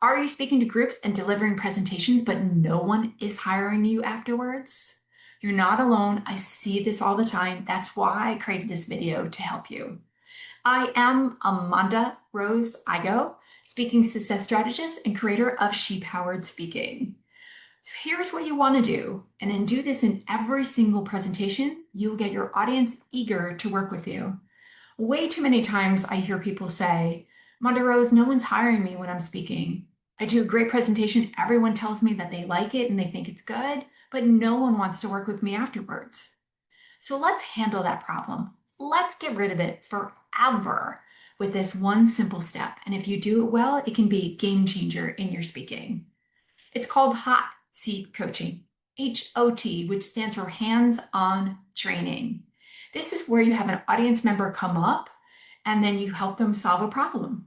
Are you speaking to groups and delivering presentations, but no one is hiring you afterwards? You're not alone. I see this all the time. That's why I created this video to help you. I am AmondaRose Igoe, speaking success strategist and creator of ShePowered Speaking. So here's what you want to do, and then do this in every single presentation. You'll get your audience eager to work with you. Way too many times I hear people say, AmondaRose, no one's hiring me when I'm speaking. I do a great presentation. Everyone tells me that they like it and they think it's good, but no one wants to work with me afterwards. So let's handle that problem. Let's get rid of it forever with this one simple step. And if you do it well, it can be a game changer in your speaking. It's called hot seat coaching, HOT, which stands for hands-on training. This is where you have an audience member come up and then you help them solve a problem.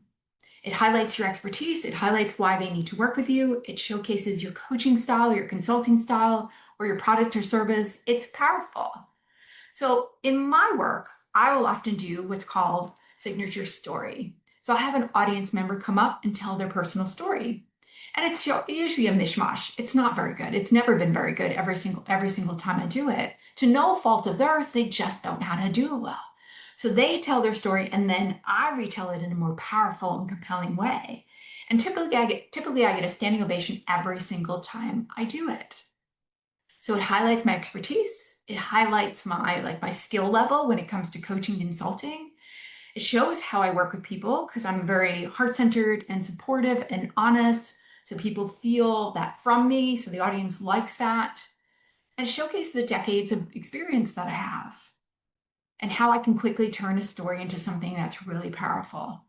It highlights your expertise. It highlights why they need to work with you. It showcases your coaching style, your consulting style, or your product or service. It's powerful. So in my work, I will often do what's called signature story. So I have an audience member come up and tell their personal story. And it's usually a mishmash. It's not very good. It's never been very good every single time I do it. To no fault of theirs, they just don't know how to do it well. So they tell their story and then I retell it in a more powerful and compelling way. And typically I get a standing ovation every single time I do it. So it highlights my expertise. It highlights my skill level when it comes to coaching and consulting. It shows how I work with people because I'm very heart-centered and supportive and honest. So people feel that from me. So the audience likes that. And it showcases the decades of experience that I have and how I can quickly turn a story into something that's really powerful.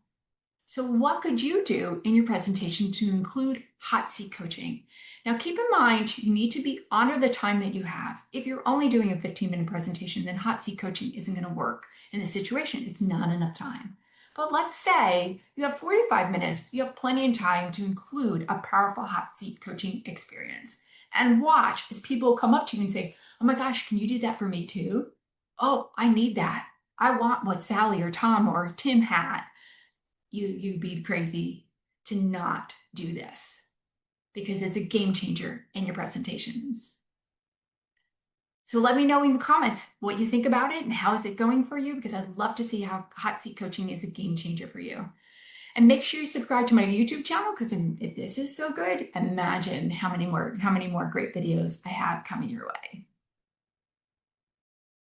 So what could you do in your presentation to include hot seat coaching? Now, keep in mind, you need to honor the time that you have. If you're only doing a 15-minute presentation, then hot seat coaching isn't going to work in this situation. It's not enough time. But let's say you have 45 minutes. You have plenty of time to include a powerful hot seat coaching experience. And watch as people come up to you and say, oh my gosh, can you do that for me too? Oh, I need that. I want what Sally or Tom or Tim had. You'd be crazy to not do this because it's a game changer in your presentations. So let me know in the comments what you think about it and how is it going for you, because I'd love to see how hot seat coaching is a game changer for you. And make sure you subscribe to my YouTube channel, because if this is so good, imagine how many more great videos I have coming your way.